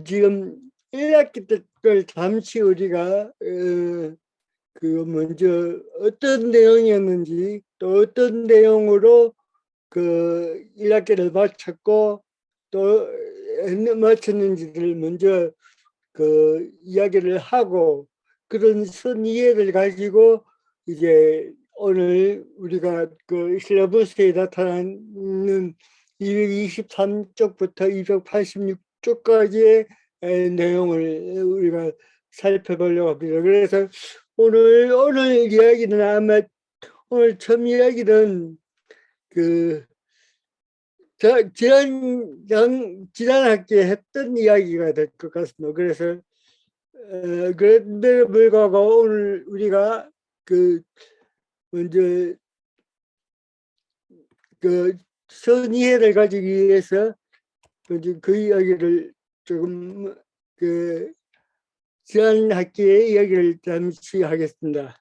지금 1학기 때 걸 잠시 우리가 그 먼저 어떤 내용이었는지 또 어떤 내용으로 그 1학기를 마쳤고 또 마쳤는지를 먼저 그 이야기를 하고 그런 선 이해를 가지고 이제 오늘 우리가 그 실러버스에 나타나는 223쪽부터 286쪽까지의 내용을 우리가 살펴보려고 합니다. 그래서 오늘 이야기는 아마 오늘 처음 이야기는 그 지난 학기에 했던 이야기가 될 것 같습니다. 그래서 그런데도 불구하고 오늘 우리가 그 먼저 그 선의해를 가지기 위해서 그 이야기를 조금 그 지난 학기의 이야기를 잠시 하겠습니다.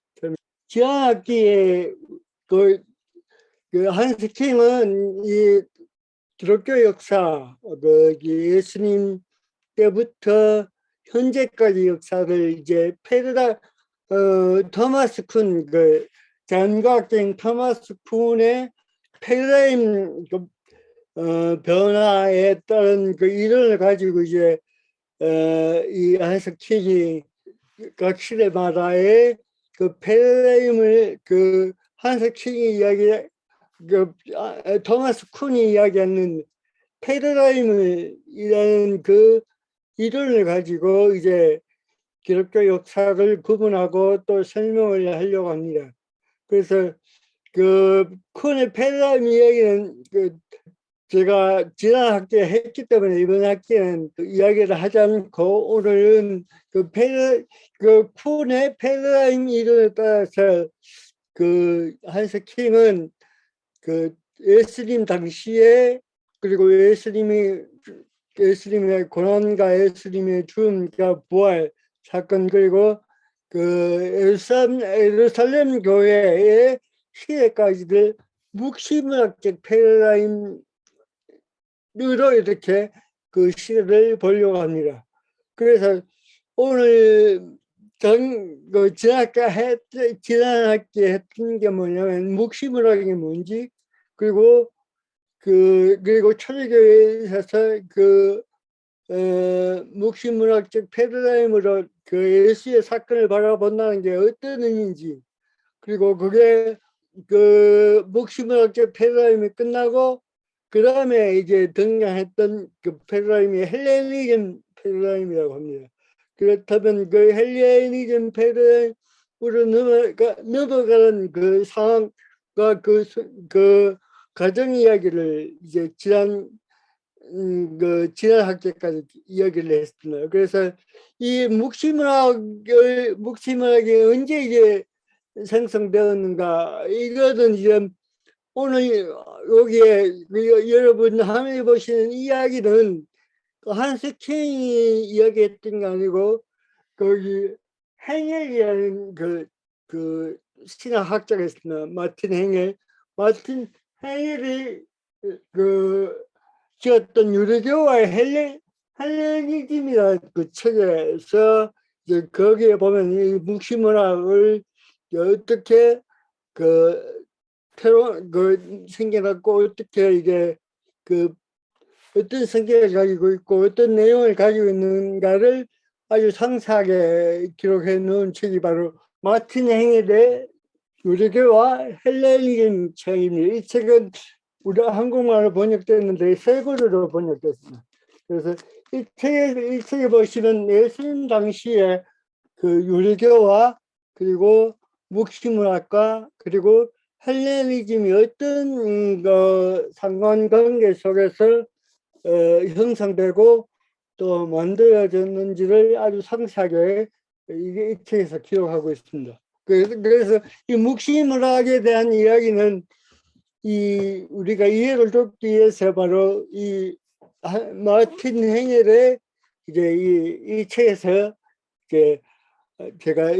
지난 학기에 그 한스킹은 이 기독교 역사, 예수님 때부터 현재까지 역사를 이제 토마스 쿤, 자연과학자인 토마스 쿤의 패러다임 변화에 따른 그 이론을 가지고 이제 이 한석킹이 각 시대마다의 그 패러다임을 한석킹이 토마스 쿤이 이야기하는 패러다임이라는 그 이론을 가지고 이제 기독교 역사를 구분하고 또 설명을 하려고 합니다. 그래서 그 쿤의 패러다임 이야기는 제가 지난 학기에 했기 때문에 이번 학기에는 이야기를 하지 않고 오늘은 그 쿤의 패러다임 이론에 따라서 그 한스킹은 그 예수님 당시에 그리고 예수님의 고난과 예수님의 죽음과 부활 사건 그리고 그 예루살렘 교회의 시대까지를 묵시문학적 패러다임으로 이렇게 그 시대를 보려고 합니다. 그래서 오늘 지난 학기에 했던 게 뭐냐면 묵시문학이 뭔지 그리고 초대교회에서 묵시문학적 패러다임으로 그 예수의 사건을 바라본다는 게 어떤 의미인지 그리고 그게 그 묵시문학적 패러다임이 끝나고 그 다음에 이제 등장했던 그 패러다임이 헬레니즘 패러다임이라고 합니다. 그렇다면 그 헬레니즘 패러다임으로 넘어가는 그 상황과 그 가정 이야기를 이제 지난 학기까지 이야기를 했습니다. 그래서 이 묵시문학이 언제 이제 생성되었는가 이거는 이제 오늘 여기에 여러분 화면에 보시는 이야기는 한스킹이 이야기했던 게 아니고 거기 행엘이라는 그 신학학자가 있습니다. 마틴 행엘이 지었던 유대교와의 헬레니즘이라는 그 책에서 이제 거기에 보면 이 묵시문학을 어떻게 생겨났고 어떻게 이게 어떤 성격을 가지고 있고 어떤 내용을 가지고 있는가를 아주 상세하게 기록해 놓은 책이 바로 마틴 행엘의 유대교와 헬레니즘 책입니다. 이 책은 우리 한국말로 번역됐는데 세 권으로 번역됐습니다. 그래서 이 책에 보시면 예수님 당시에 그 유대교와 그리고 묵시문학과 그리고 헬레니즘이 어떤 상관관계 속에서 형성되고 또 만들어졌는지를 아주 상세하게 이 책에서 기록하고 있습니다. 그래서 이 묵시문학에 대한 이야기는 우리가 이해를 돕기 위해서 바로 이 마틴 행엘의 이제 이 책에서 이제 제가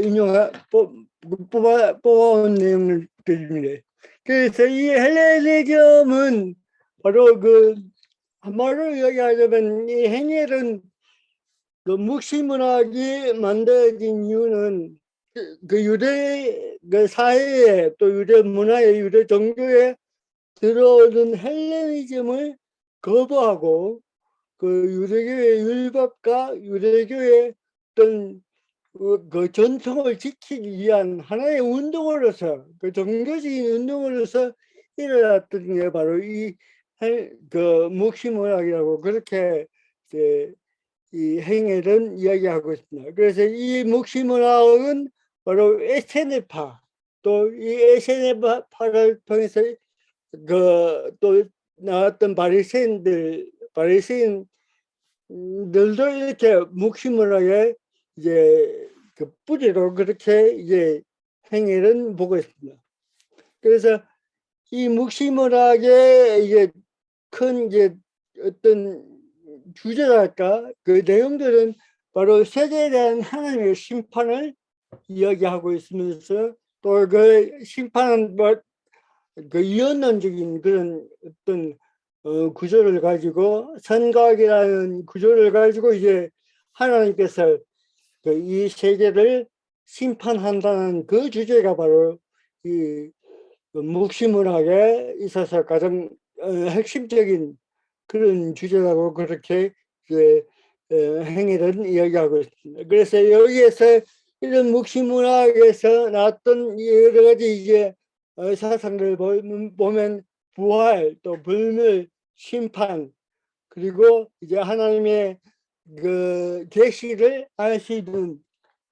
뽑아온 내용을 드립니다. 그래서 이 헬레니즘은 바로 한마디로 이야기하자면 이 행엘은 그 묵시문학이 만들어진 이유는 그 유대 그 사회에 또 유대 문화에 유대 종교에 들어오는 헬레니즘을 거부하고 그 유대교의 율법과 유대교의 어떤 그 전통을 지키기 위한 하나의 운동으로서 그 종교적인 운동으로서 일어났던 게 바로 그 묵시문학이라고 그렇게 이제 이 행위를 이야기하고 있습니다. 그래서 이 묵시문학은 바로 에세네파 또 이 에세네파를 통해서 그 또 나왔던 바리새인들도 이렇게 묵시문학의 이제 그 뿌리로 그렇게 이제 행위를 보고 있습니다. 그래서 이 묵시문학의 이제 큰 이제 어떤 주제랄까 그 내용들은 바로 세계에 대한 하나님의 심판을 이야기하고 있으면서 또 그 심판은 그 이언론적인 그런 어떤 구조를 가지고 선각이라는 구조를 가지고 이제 하나님께서 그 이 세계를 심판한다는 그 주제가 바로 이 묵시문학에 있어서 가장 핵심적인 그런 주제라고 그렇게 이제 행위를 이야기하고 있습니다. 그래서 여기에서 이런 묵시문학에서 나왔던 여러 가지 이제 사상들을 보면 부활, 또 불멸, 심판, 그리고 이제 하나님의 그 계시를 알 수 있는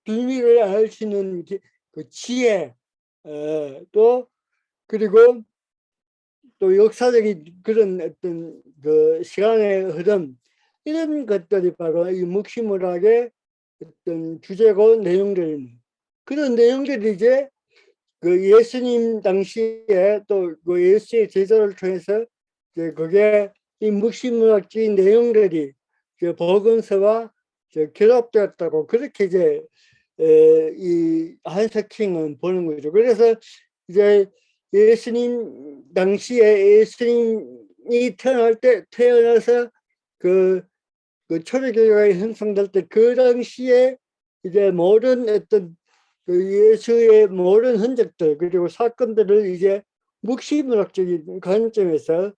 비밀을 알 수 있는 그 지혜, 또 그리고 또 역사적인 그런 어떤 그 시간의 흐름 이런 것들이 바로 이 묵시문학의 어떤 주제고 내용들입니다. 그런 내용들이 이제 그 예수님 당시에 또 그 예수의 제자를 통해서 이제 그게 이 묵시문학적인 내용들이 그 복음서와 결합되었다고 그렇게 이제 이 한석킹은 보는 거죠. 그래서 이제 예수님 당시에 예수님이 태어나서 그 초대교회가 형성될 때 그 당시에 이제 모든 어떤 그 예수의 모든 흔적들 그리고 사건들을 이제 묵시문학적인 관점에서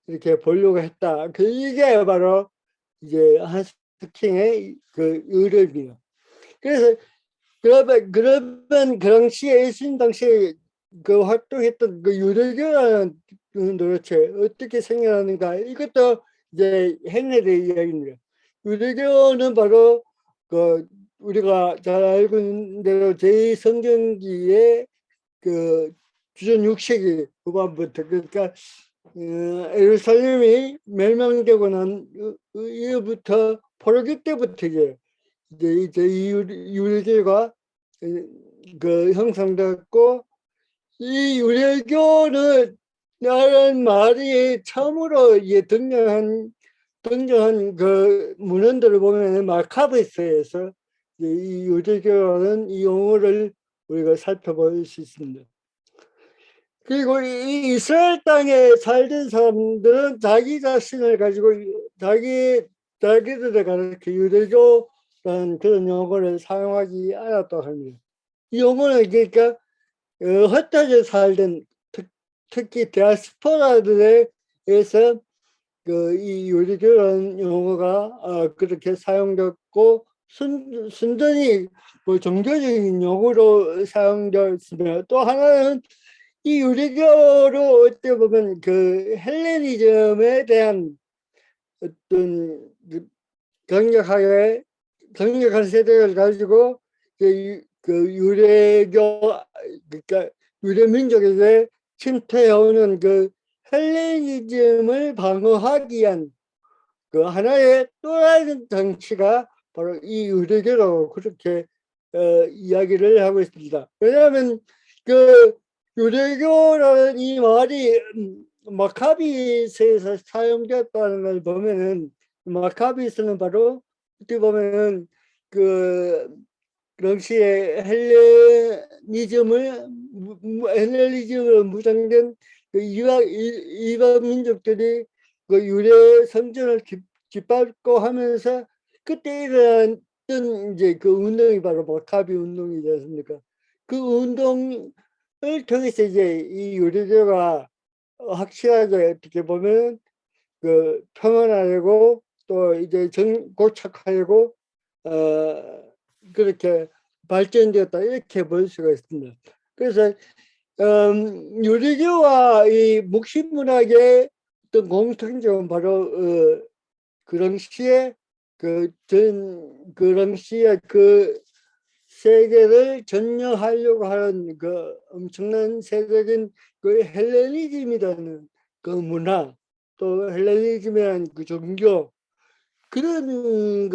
이렇게 보려고 했다. 그 이게 바로 이제 한스킹의 그 의뢰입니다. 그래서 그러면 그 당시에 예수님 당시에 그 활동했던 그 유대교라는 도대체 어떻게 생겨나는가 이것도 이제 행례의 이야기입니다. 유대교는 바로 그 우리가 잘 알고 있는 대로 제2성경기의 그 주전 6세기 후반부터 그러니까 예루살렘이 멸망되고 난 이후부터 포로기 때부터 이제 이 유대교가 그 형성됐고 이 유대교는 라는 말이 처음으로 등장한 그 문헌들을 보면 마카베스에서 이 유대교라는 이 용어를 우리가 살펴볼 수 있습니다. 그리고 이 이스라엘 땅에 살던 사람들은 자기 자신을 가지고 자기들을 가르쳐 유대교라는 그런 용어를 사용하지 않았다고 합니다. 이 용어는 그러니까 흩어져 살던 특히 디아스포라들에 의해서 그 이 유대교라는 용어가 그렇게 사용됐고 순전히 뭐 종교적인 용어로 사용되었으며 또 하나는 이 유대교로 어떻게 보면 그 헬레니즘에 대한 어떤 강력한 세력을 가지고 그 유대교 그러니까 유대 민족에게 침투해오는 그 헬레니즘을 방어하기 위한 그 하나의 또 다른 정치가 바로 이 유대교라고 그렇게 이야기를 하고 있습니다. 왜냐하면 그 유대교라는 이 말이 마카비스에서 사용되었다는 걸 보면은 마카비스는 바로 어떻게 보면은 그 당시에 헬레니즘으로 무장된 그 이방 민족들이 그 유대 성전을 짓밟고 하면서 그때 일어난 했던 이제 그 운동이 바로 마카비 운동이지 않습니까? 그 운동을 통해서 이제 이 유대교가 확실하게 어떻게 보면 그 평온하고 또 이제 고착하고 그렇게 발전되었다 이렇게 볼 수가 있습니다. 그래서 유대교와 이 묵시문학의 어떤 공통점은 바로 그 당시에 그 당시에 그 세계를 전념하려고 하는 그 엄청난 세계적인 그 헬레니즘이라는 그 문화, 또 헬레니즘이라는 그 종교, 그런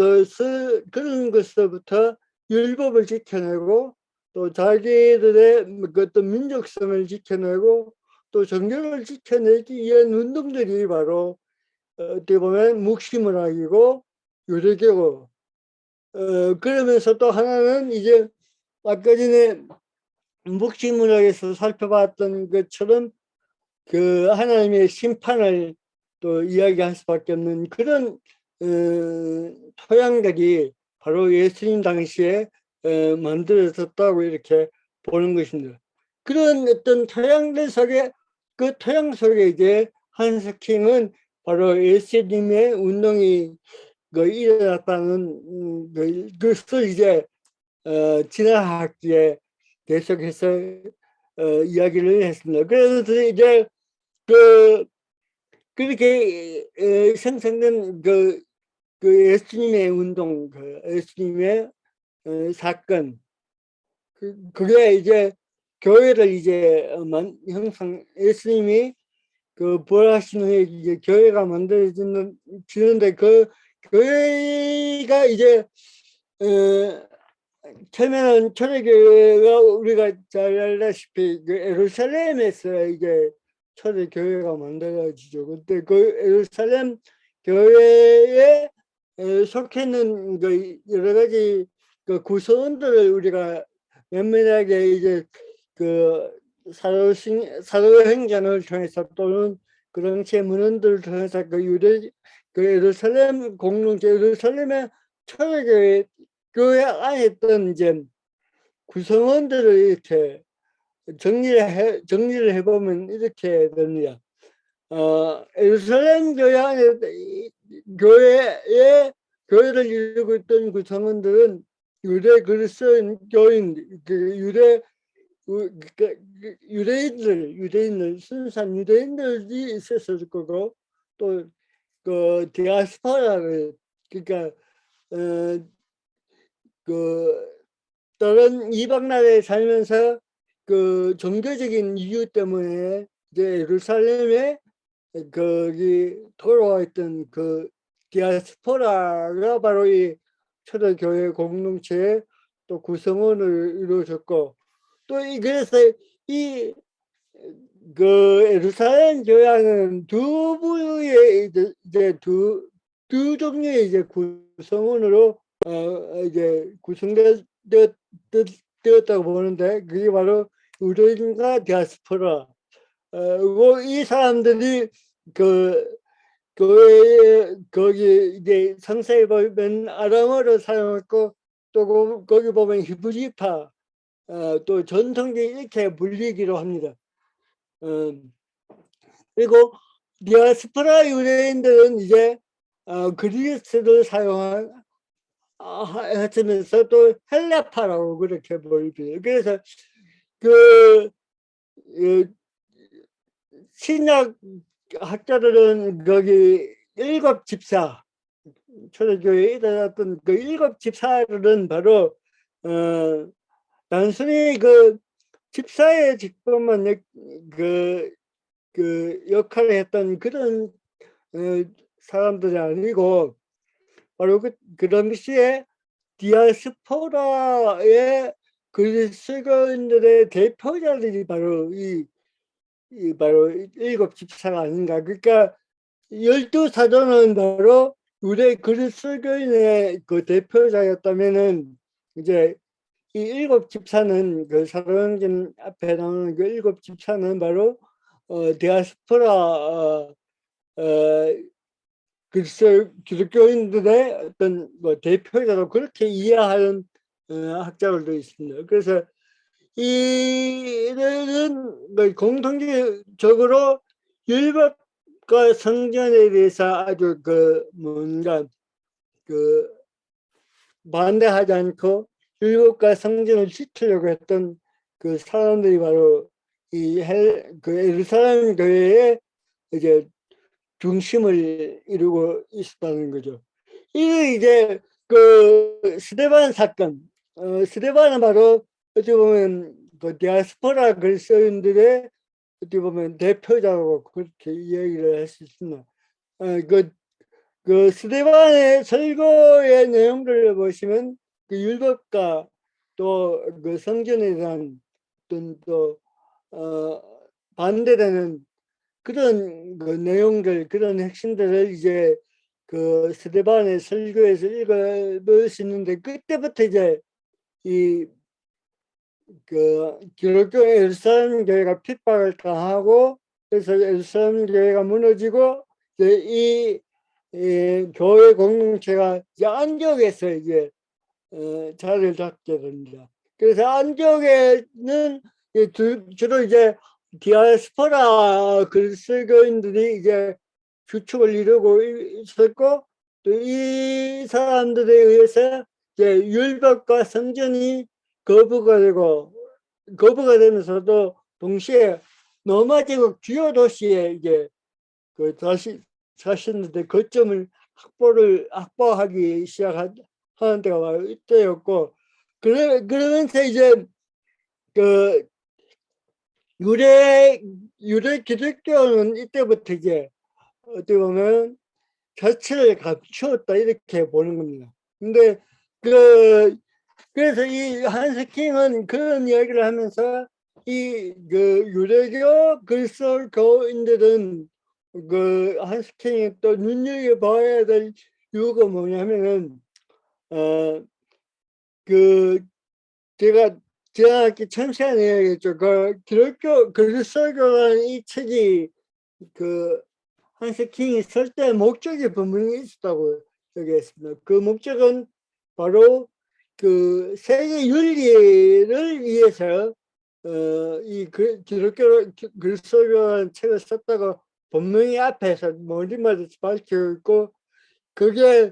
것서부터 율법을 지켜내고 또 자기들의 그 어떤 민족성을 지켜내고 또 종교를 지켜내기 위한 운동들이 바로 어떻게 보면 묵시문학이고 유대교고, 그러면서 또 하나는 이제 아까 전에 묵시문학에서 살펴봤던 것처럼 그 하나님의 심판을 또 이야기할 수밖에 없는 그런 토양들이 바로 예수님 당시에 만들어졌다고 이렇게 보는 것입니다. 그런 어떤 토양들 속에 그 토양 속에 이제 한스킹은 바로 예수님의 운동이 그 일어났다는 그것을 이제 지난 학기에 계속해서 이야기를 했습니다. 그래서 이제 그 그렇게 생성된 그 예수님의 운동, 그 예수님의 사건, 그게 이제 교회를 이제 형성, 예수님이 그 부활하신 후에 이제 교회가 만들어지는데 그 교회가 이제 처음에는 초대교회가 우리가 잘 알다시피 그 예루살렘에서 이제 초대교회가 만들어지죠. 그때 그 예루살렘 교회에 속해 있는 그 여러 가지 그 구성원들을 우리가 면밀하게 이제 그 사도행전을 통해서 또는 그런 제문헌들을 통해서 그 예루살렘 공동체 예루살렘의 초대교회 안에 있던 이제 구성원들을 이렇게 정리를 해보면 이렇게 됩니다. 예루살렘 교회 안에 교회를 이루고 있던 구성원들은 유대 그리스도인 유대인들 순수한 유대인들이 있었을 거고 또 그 디아스포라를 그러니까 그 다른 이방 나라에 살면서 그 종교적인 이유 때문에 이제 예루살렘에 거기 돌아와 있던 그 디아스포라가 바로 이 초대교회 공동체의 또 구성원을 이루어졌고 또 그래서 이 그 예루살렘 교회는 두 부의 이제 두 종류의 이제 구성원으로 이제 구성되었다고 보는데 그게 바로 유대인과 디아스포라. 이 사람들이 그 교회 거기 이제 성서에 보면 아람어를 사용했고 또 거기 보면 히브리파 또 전통적 이렇게 불리기로 합니다. 그리고 디아스포라 유대인들은 이제 그리스를 사용하면서 또 헬라파라고 그렇게 보입니다. 그래서 그 신약 학자들은 거기 일곱 집사 초대교회에 일어났던 그 일곱 집사들은 바로 단순히 그 집사의 직분만 그 역할을 했던 그런 사람들이 아니고 바로 그 당시에 디아스포라의 그리스도인들의 대표자들이 바로 바로 일곱 집사가 아닌가. 그러니까 12사도는 바로 유대 그리스도인의 그 대표자였다면은 이제 이 일곱 집사는 그 사도행전 앞에 나오는 그 일곱 집사는 바로 디아스포라 글쎄 기독교인들의 어떤 뭐 대표자로 그렇게 이해하는 학자들도 있습니다. 그래서 이들은 뭐 공통적으로 율법과 성전에 대해서 아주 그 뭔가 그 반대하지 않고 율법과 성전을 지키려고 했던 그 사람들이 바로 그 예루살렘 교회의 이제 중심을 이루고 있었다는 거죠. 이 이제 그 스데반 사건, 스데반은 바로 어떻게 보면 그 디아스포라 그리스도인들의 어떻게 보면 대표자로 그렇게 이야기를 할 수 있습니다. 그 스데반의 설교의 내용들을 보시면 그 율법과 또 그 성전에 대한 어떤 또 반대되는 그런 그 내용들, 그런 핵심들을 이제 그 스데반의 설교에서 읽어볼 수 있는데, 그때부터 이제 이 그 기독교 예루살렘 교회가 핍박을 당하고, 그래서 예루살렘 교회가 무너지고, 이제 이 교회 공동체가 이제 안디옥에서 이제 자리를 잡게 됩니다. 그래서 안디옥에는 주로 이제 디아스포라 그리스도인들이 이제 주축을 이루고 있었고, 또 이 사람들에 의해서 이제 율법과 성전이 거부가 되면서도 동시에 로마제국 주요 도시에 이제 그 다시 자신들의 거점을 확보하기 시작하는 때가 바로 이때였고, 그러면서 이제 그 유대 기독교는 이때부터 이제 어떻게 보면 자체를 감추었다 이렇게 보는 겁니다. 근데 그래서 이 한스킹은 그런 이야기를 하면서 그 유대교 그리스도교인들은 그 한스킹이 또 눈여겨봐야 될 이유가 뭐냐면은 그 제가 이렇게 청취한 이야기죠. 그 기독교 그리스도교라는 이 책이 그 한스킹이 쓸 때 목적이 분명히 있었다고 얘기했습니다. 그 목적은 바로 그 세계 윤리를 위해서 기독교 그리스도교라는 책을 썼다고 분명히 앞에서 머리마다 밝혀 있고, 그게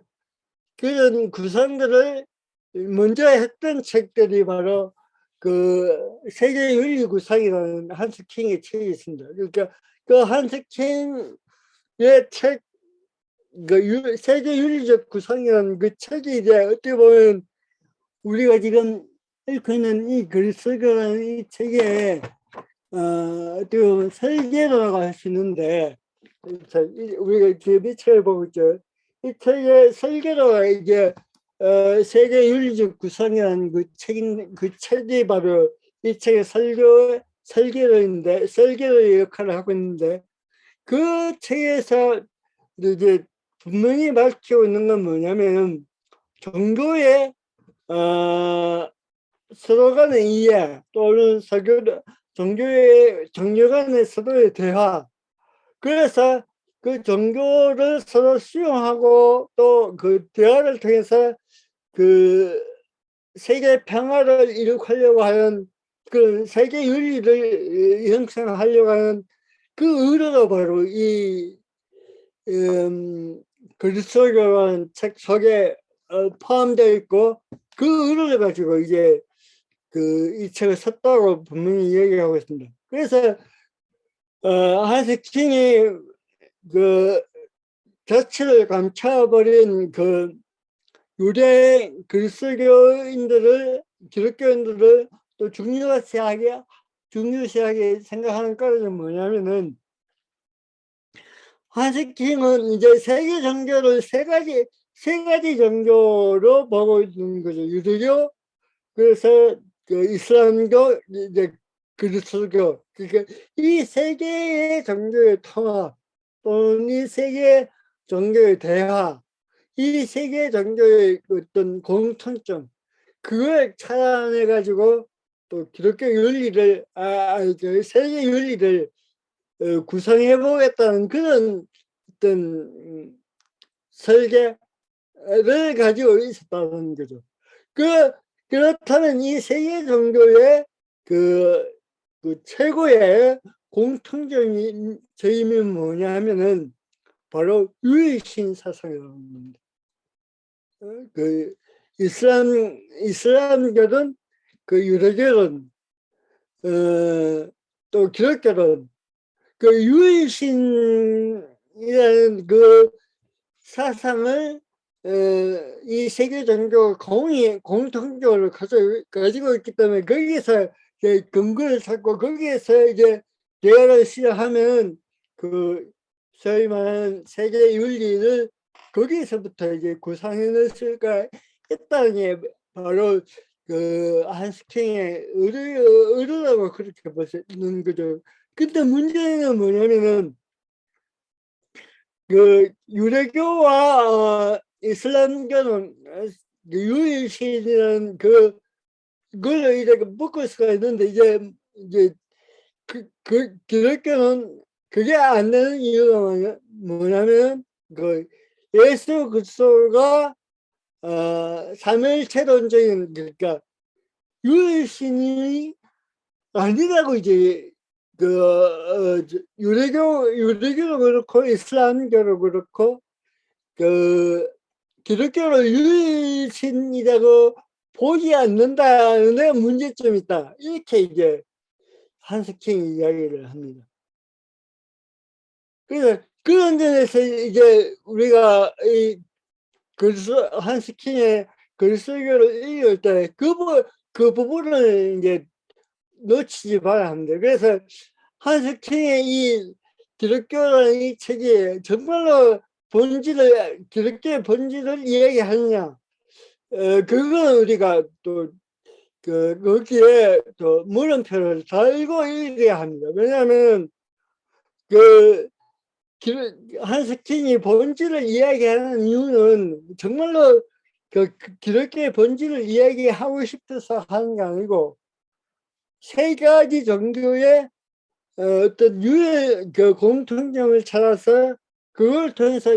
그런 구성들을 먼저 했던 책들이 바로 그 세계 윤리 구상이라는 한스킹의 책이 있습니다. 그러니까 그 한스킹의 책, 그 세계 윤리적 구성이라는 그 책이 이제 어떻게 보면 우리가 지금 읽고 있는 이 그리스도라는 이 책의 어떻게 보면 설계도라고 할 수 있는데, 우리가 지금 이 책을 보고 있죠. 이 책의 설계도가 이제 세계 윤리적 구성이라는 그 책이 바로 이 책의 설계도인데, 설계도의 역할을 하고 있는데, 그 책에서 이제 분명히 밝히고 있는 건 뭐냐면 종교의 서로 간의 이해 또는 종교 간의 서로의 대화, 그래서 그 종교를 서로 수용하고 또 그 대화를 통해서 그 세계 평화를 이룩하려고 하는 그 세계 윤리를 형성하려고 하는 그 의도가 바로 이 그리스도교라는 책 속에 포함되어 있고, 그 의도를 가지고 이제 이 책을 썼다고 분명히 얘기하고 있습니다. 그래서 한스킹이 그 자체를 감춰버린 그 유대 그리스도교인들을, 기독교인들을 또 중요시하게 생각하는 까닭은 뭐냐면은, 한스킹은 이제 세계 종교를 세 가지 종교로 보고 있는 거죠. 유대교, 그래서 그 이슬람교, 이제 그리스도교. 그러니까 이 세 개의 종교의 통합 또는 이 세 개의 종교의 대화, 이 세 개의 종교의 어떤 공통점, 그걸 찾아내 가지고 또 기독교 윤리를 세계 윤리를 구성해 보겠다는 그런 어떤 설계를 가지고 있었다는 거죠. 그렇다면 이 세계 종교의 그 최고의 공통점이 뭐냐 하면은 바로 유일신 사상이라는 겁니다. 그 이슬람교는 그 유대교는 또 기독교는 그 유일신이라는 그 사상을 이 세계 종교 공통적으로 가지고 있기 때문에 거기서 이제 근거를 찾고 거기에서 이제 대화를 시작하면 그 소위 말하는 세계 윤리를 거기서부터 이제 구상해 낼 수가 있다는 게 바로 그 한스킹의 의도라고 그렇게 보시는 거죠. 근데 문제는 뭐냐면은 그 유대교와 이슬람교는 유일신이라는 그걸 이제 묶을 수가 있는데 이제 기독교는 그게 안 되는 이유가 뭐냐면 그 예수 그리스도가 삼일체론적인 그러니까 유일신이 아니라고 이제 유대교도 그렇고 이슬람교도 그렇고 그 기독교를 유일신이라고 보지 않는다는 문제점이 있다. 이렇게 이제 한스킹이 이야기를 합니다. 그래서 그런 점에서 이제 우리가 한스킹의 글쓰기를 읽을 때 그 부분을 이제 놓치지 말아야 합니다. 그래서 한스킹의 이 기독교라는 이 책이 정말로 기독교의 본질을 이야기하느냐, 그건 우리가 또 거기에 또 물음표를 달고 읽어야 합니다. 왜냐하면 한스킹이 본질을 이야기하는 이유는 정말로 기독교의 본질을 이야기하고 싶어서 하는 게 아니고 세 가지 종교의 어떤 공통점을 찾아서 그걸 통해서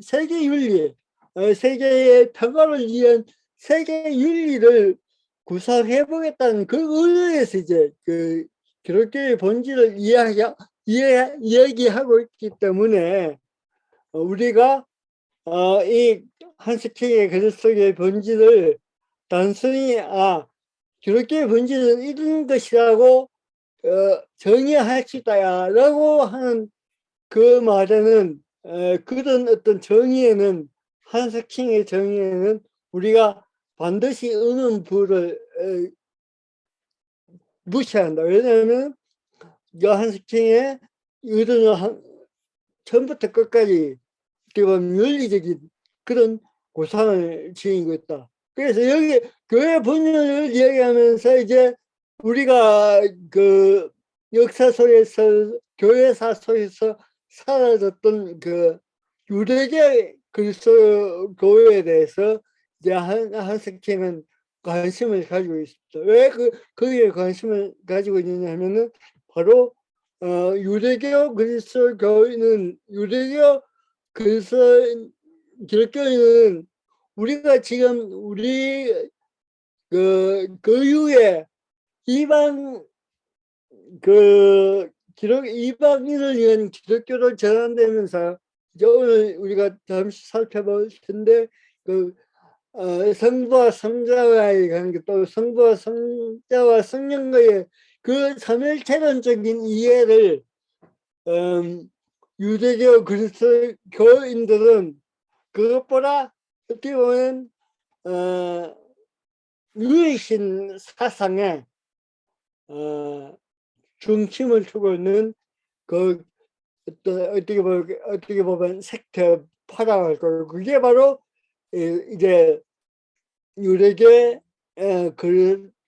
세계 윤리, 세계의 평화를 위한 세계 윤리를 구상해 보겠다는 그 의도에서 이제 그 기독교의 본질을 이야기하고 있기 때문에 우리가 이 한스킹의 글 속의 본질을 단순히 기독교의 본질은 이런 것이라고 정의할 수 있다라고 하는 그 말에는 그런 어떤 정의에는 한스킹의 정의에는 우리가 반드시 의문부를 무시한다. 왜냐하면 한스킹의 의도는 처음부터 끝까지 윤리적인 그런 고상을 지니고 있다. 그래서 여기 교회 본연을 이야기하면서 이제 우리가 그 역사 속에서 교회사 속에서 사라졌던 그 유대계 그리스도 교회에 대해서 이제 한스킹은 관심을 가지고 있습니다. 왜 거기에 관심을 가지고 있느냐 하면은 바로 유대교 그리스도 교회는 그래서 기독교는 우리가 지금 우리 그 이후에 이방인을 위한 기독교를 전환되면서 이제 오늘 우리가 잠시 살펴볼 텐데 성부와 성자와의 관계 또 성부와 성자와 성령과의 그 삼일체론적인 이해를 유대교 그리스도교인들은 그것보다 어떻게 보면 유일신 사상에 중심을 두고 있는 그 어떻게 보면 색채파라고 할까요? 그게 바로 이제 유대교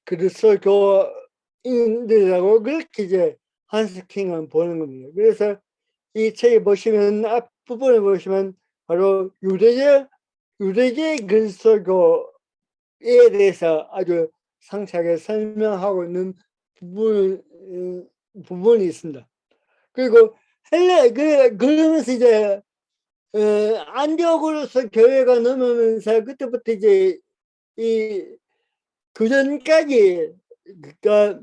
그리스도교인들이라고 그렇게 이제 한스킹은 보는 겁니다. 그래서 이 책에 보시면 앞부분에 보시면 바로 유대교 그리스도교에 대해서 아주 상세하게 설명하고 있는 부분이 있습니다. 그리고 그러면서 이제 안디옥으로서 교회가 넘어오면서 그때부터 이제 이 그전까지 그러니까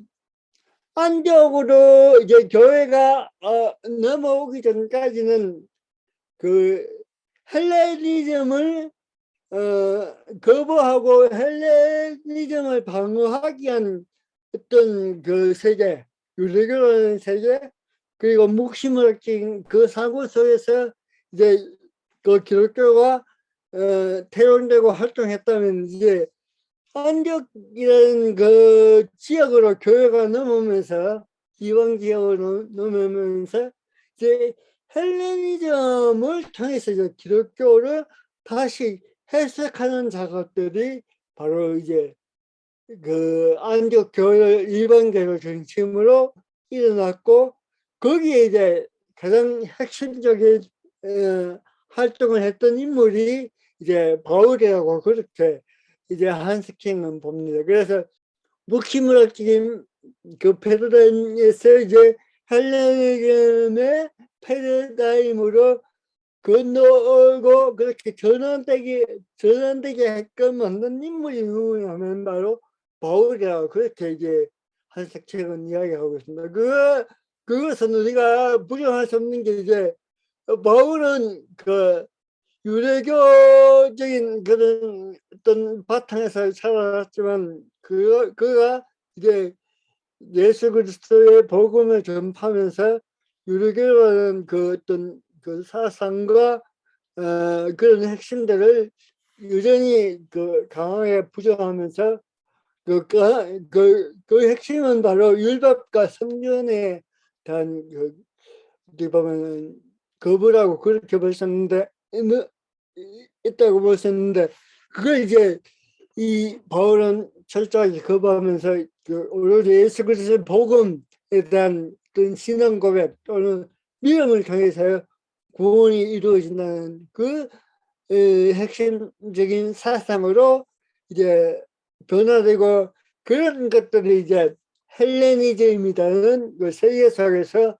안디옥으로 이제 교회가 넘어오기 전까지는 그 헬레니즘을 거부하고 헬레니즘을 방어하기 위한 어떤 그 세계, 유대교라는 세계, 그리고 묵시물학적인 그 사고 속에서 이제 그 기독교가 태론되고 활동했다면 이제 안디옥이라는 그 지역으로 교회가 넘으면서 이방 지역으로 넘으면서 이제 헬레니즘을 통해서 이제 기독교를 다시 해석하는 작업들이 바로 이제 그 안디옥 교회 일반 교회 중심으로 일어났고 거기에 이제 가장 핵심적인 활동을 했던 인물이 이제 바울이라고 그렇게 이제 한스킹은 봅니다. 그래서 묵시물학적인 그 패러다임에서 이제 헬레니즘의 패러다임으로 건너오고 그렇게 전환되게 했건 만든 인물이 누구냐면 바로 바울이라고 그렇게 이제 한석책은 이야기하고 있습니다. 그것은 우리가 부정할 수 없는 게 이제 바울은 그 유대교적인 그런 어떤 바탕에서 살아왔지만 그가 이제 예수 그리스도의 복음을 전파하면서 유대교라는 그 어떤 그 사상과 그런 핵심들을 여전히 그 강하게 부정하면서 그 핵심은 바로 율법과 성전에 대한 어떻게 보면 거부라고 그렇게 보셨는데 있다고 보셨는데 그걸 이제 이 바울은 철저하게 거부하면서 그 오로지 예수 그리스도의 복음에 대한 어떤 신앙 고백 또는 믿음을 통해서 구원이 이루어진다는 그 핵심적인 사상으로 이제 변화되고 그런 것들이 이제 헬레니즘이라는 그 세계 속에서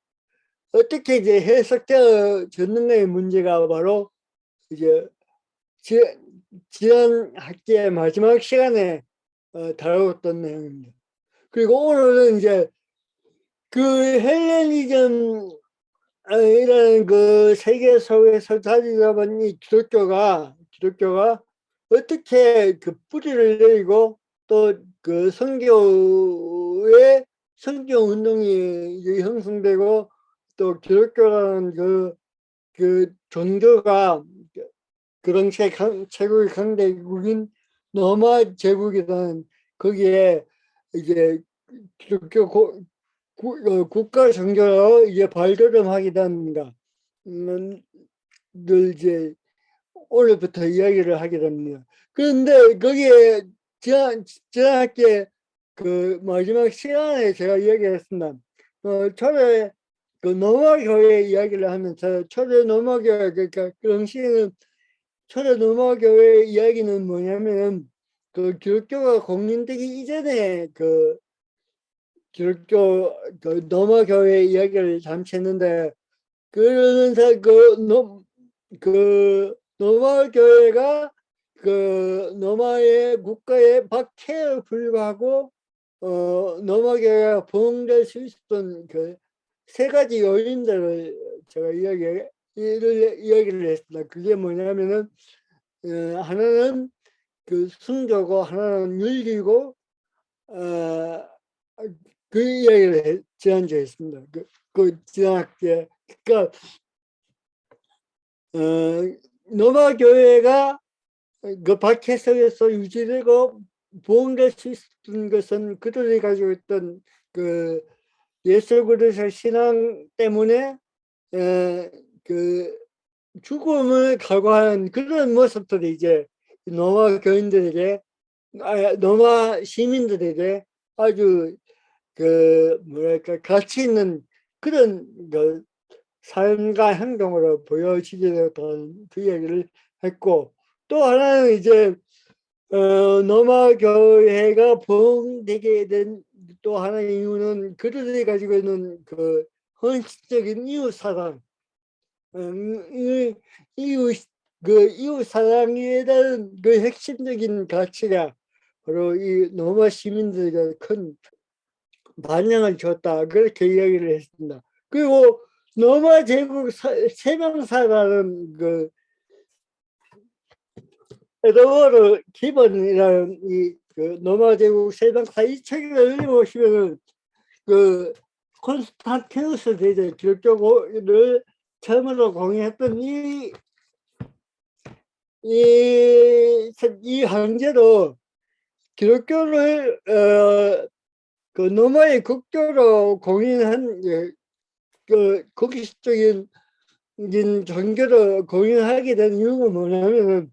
어떻게 이제 해석되어졌는가의 문제가 바로 이제 지난 학기의 마지막 시간에 다루었던 내용입니다. 그리고 오늘은 이제 그 헬레니즘 이라는 그 세계 속에서 자리 잡은 이 기독교가 어떻게 그 뿌리를 내리고 또 그 선교의 선교 운동이 형성되고 또 기독교라는 그 종교가 그 당시에 최고의 강대국인 로마 제국이라는 거기에 이제 기독교 국가 종교로 이제 발돋움하게 됩니다. 늘 이제 오늘부터 이야기를 하게 됩니다. 그런데 거기에 지난학기에 그 마지막 시간에 제가 이야기했습니다. 초대 그 노마 교회 이야기를 하면서 초대 노마 교회 그러니까 그 당시에는 초대 노마 교회 이야기는 뭐냐면 그 기독교가 공인되기 이전에 그 기독교 그 노마 교회 이야기를 잠시 했는데 그러면서 그 노마 교회가 그 노마의 국가의 박해에 불구하고 노마 교회가 부흥될 수 있었던 그 세 가지 요인들을 제가 이야기를 했습니다. 그게 뭐냐면은 하나는 그 순교고 하나는 윤리고 그 이야기를 지난주에 했습니다. 그 지난학기에 그러니까 노마 교회가 그 박해 속에서 유지되고 부흥될 수 있었던 것은 그들이 가지고 있던 그 예수 그리스도 신앙 때문에 그 죽음을 각오하는 그런 모습들이 이제 노마 교인들에게 노마 시민들에게 아주 그 뭐랄까 가치 있는 그런 그 삶과 행동으로 보여지게 되었다는 그 얘기를 했고 또 하나는 이제 노마 교회가 부흥되게 된 또 하나의 이유는 그들이 가지고 있는 그 헌신적인 이웃 사랑 이 이웃 이웃 사랑에 대한 그 핵심적인 가치가 바로 이 로마 시민들에게 큰 반영을 줬다 그렇게 이야기를 했습니다. 그리고 로마 제국 세명사라는 그 에드워드 기본이라는 그 로마 제국 세명사 이 책을 읽어보시면은 그 콘스탄티누스 대제 기독교를 처음으로 공인했던 이 황제도 기독교를 그 로마의 국교로 공인한 그 국기적인 종교로 공인하게 된 이유가 뭐냐면은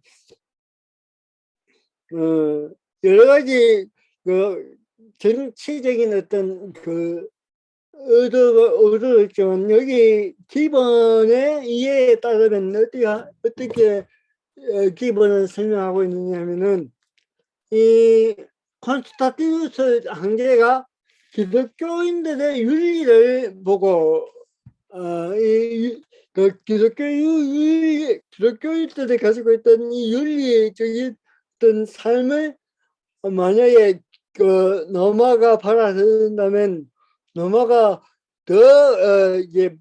여러 가지 그 정치적인 어떤 그 의도가 있지만 여기 기본의 이해에 따르면 어떻게 기본을 설명하고 있느냐 하면은 이 콘스탄티누스 황제가 기독교인들의 윤리를 보고 그 기독교인들이 가지고 있던 이 윤리적인 어떤 삶을 만약에 그 로마가 받아들인다면 로마가 더 이제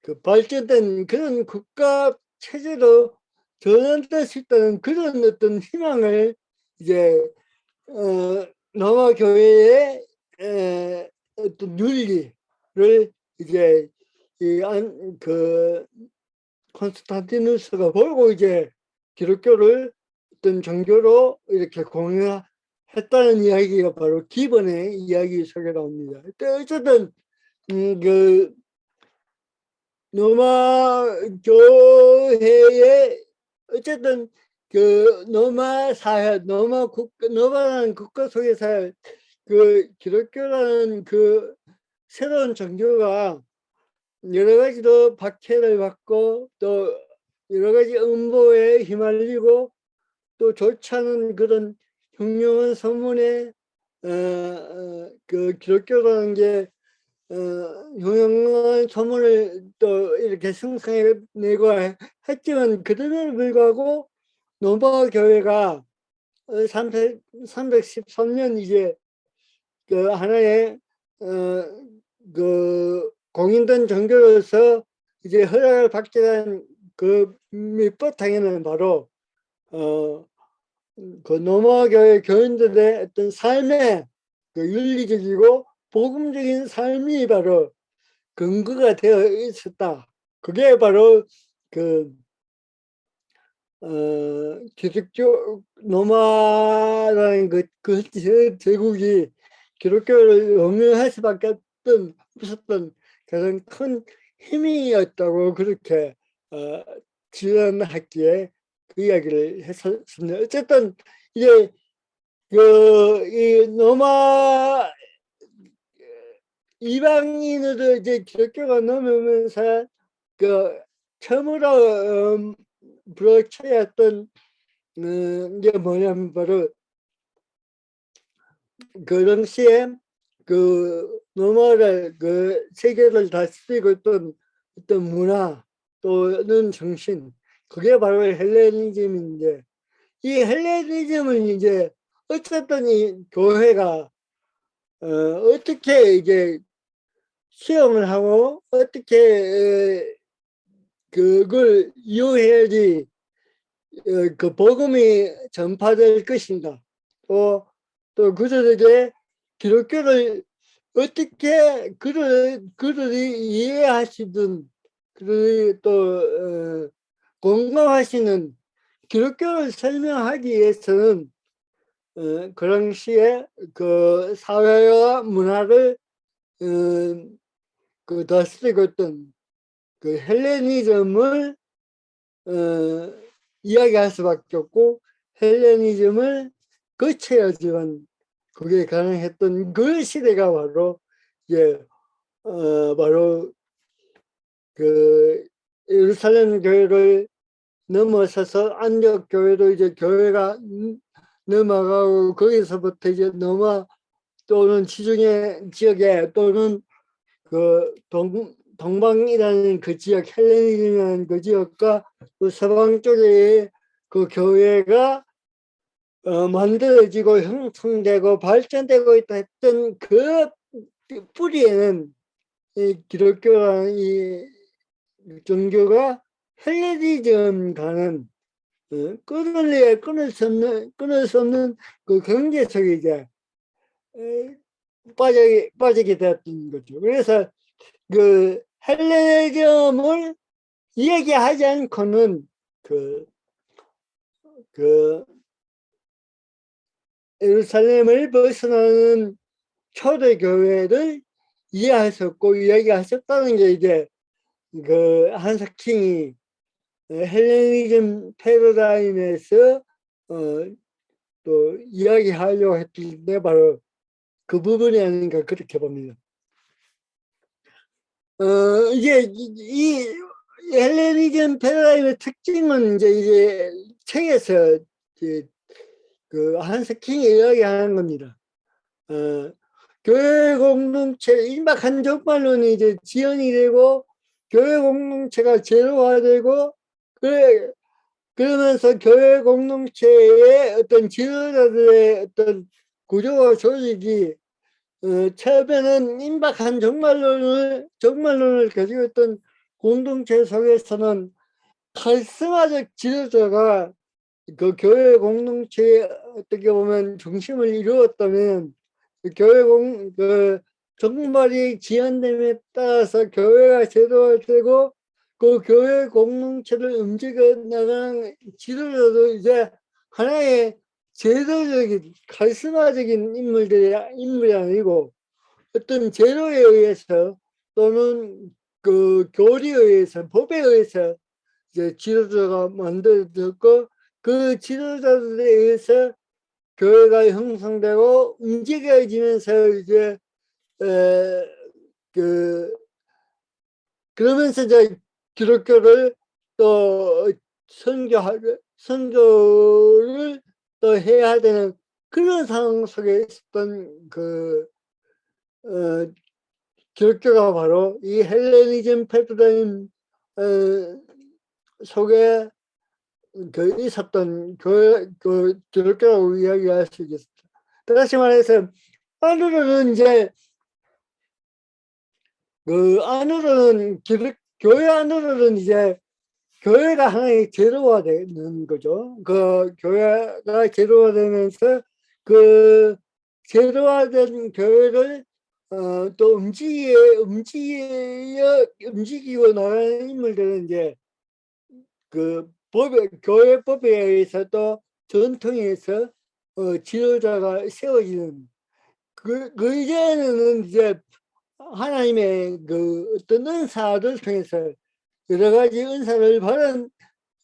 그 발전된 그런 국가 체제로 전환될 수 있다는 그런 어떤 희망을 이제 로마 교회의 어떤 윤리를 이제 그 콘스탄티누스가 보고 이제 기독교를 어떤 종교로 이렇게 공유했다는 이야기가 바로 기본의 이야기 속에 나옵니다. 어쨌든 그 로마 교회의 어쨌든 그 로마 사회, 로마라는 국가 속에서 그 기독교라는 그 새로운 종교가 여러 가지로 박해를 받고 또 여러 가지 음보에 휘말리고 또 좋지 않은 그런 흉흉한 소문에 그 기독교라는 게 흉흉한 소문을 또 이렇게 승성해내고 했지만 그럼에도 불구하고 로마 교회가 313년 이제 그 하나의 그 공인된 종교로서 이제 허락을 받게 된 그 밑바탕에는 바로 그 로마 교회 교인들의 어떤 삶의 그 윤리적이고 복음적인 삶이 바로 근거가 되어 있었다. 그게 바로 그 기독교 로마라는 그 제국이 기독교를 영위할 수밖에 없었던 가장 큰 힘이었다고 그렇게 지원했기에 그 이야기를 했었습니다. 어쨌든 이제 이 로마 이방인으로 이제 기독교가 넘으면서 그 처음으로 불어쳐였던 게 뭐냐면 바로 그 당시에 그 로마를 그 세계를 다스리고 있던 어떤 문화 또는 정신 그게 바로 헬레니즘인데 이 헬레니즘은 이제 어쨌든 이 교회가 어떻게 이제 시험을 하고 어떻게 그걸 이용해야지 그 복음이 전파될 것인가 또 그들에게 기독교를 어떻게 그들이 이해하시든 그들이 또 공감하시는 기독교를 설명하기 위해서는 그 당시에 그 사회와 문화를 그 다스리고 있던 그 헬레니즘을 이야기할 수밖에 없고 헬레니즘을 거쳐야지만 그게 가능했던 그 시대가 바로 이제 바로 그 예루살렘 교회를 넘어서서 안디옥 교회도 이제 교회가 넘어가고 거기서부터 이제 또는 지중해 지역에 또는 그 동방이라는 그 지역, 헬레니즘이라는 그 지역과 그 서방 쪽에 그 교회가 만들어지고 형성되고 발전되고 있다 했던 그 뿌리에는 이 기독교라는 이 종교가 헬레니즘과는 끊을 수 없는 그 경계 속에 이제 빠지게 되었던 거죠. 그래서 그 헬레니즘을 얘기하지 않고는 그 예루살렘을 벗어나는 초대교회를 이해할 수 없고 이야기하셨다는 게 이제 그 한석킹이 헬레니즘 패러다임에서 또 이야기하려고 했는데 바로 그 부분이 아닌가 그렇게 봅니다. 이게 이 헬레니즘 패러다임의 특징은 이제 책에서 그 한석킹이 이야기하는 겁니다. 교회 공동체 일막 한정말로는 이제 지연이 되고 교회 공동체가 제로화되고 그러면서 교회 공동체의 어떤 지도자들의 어떤 구조와 조직이 처음에는 임박한 정말론을 가지고 있던 공동체 속에서는 카리스마적 지도자가 그 교회 공동체의 어떻게 보면 중심을 이루었다면 그 정말이 지연됨에 따라서 교회가 제도화되고 그 교회 공동체를 움직여 나가는 지도자도 이제 하나의 제도적인 카리스마적인 인물이 아니고 어떤 제도에 의해서 또는 그 교리에 의해서 법에 의해서 이제 지도자가 만들어졌고 그 지도자들에 의해서 교회가 형성되고 움직여지면서 이제 그러면서 이제 기독교를 또 선교를 또 해야 되는 그런 상황 속에 있었던 기독교가 바로 이 헬레니즘 패러다임 속에 있었던 그 기독교라고 이야기할 수 있겠습니다. 다시 말해서 안으로는 이제 교회 안으로는 이제 교회가 하나의 제도화되는 거죠. 그 교회가 제도화되면서 그 제도화된 교회를 또 움직이고 나가는 인물들은 이제 그 교회 법에 의해서 또 전통에서 지도자가 세워지는 그 이제는 이제 하나님의 그 어떤 은사를 통해서 여러 가지 은사를 받은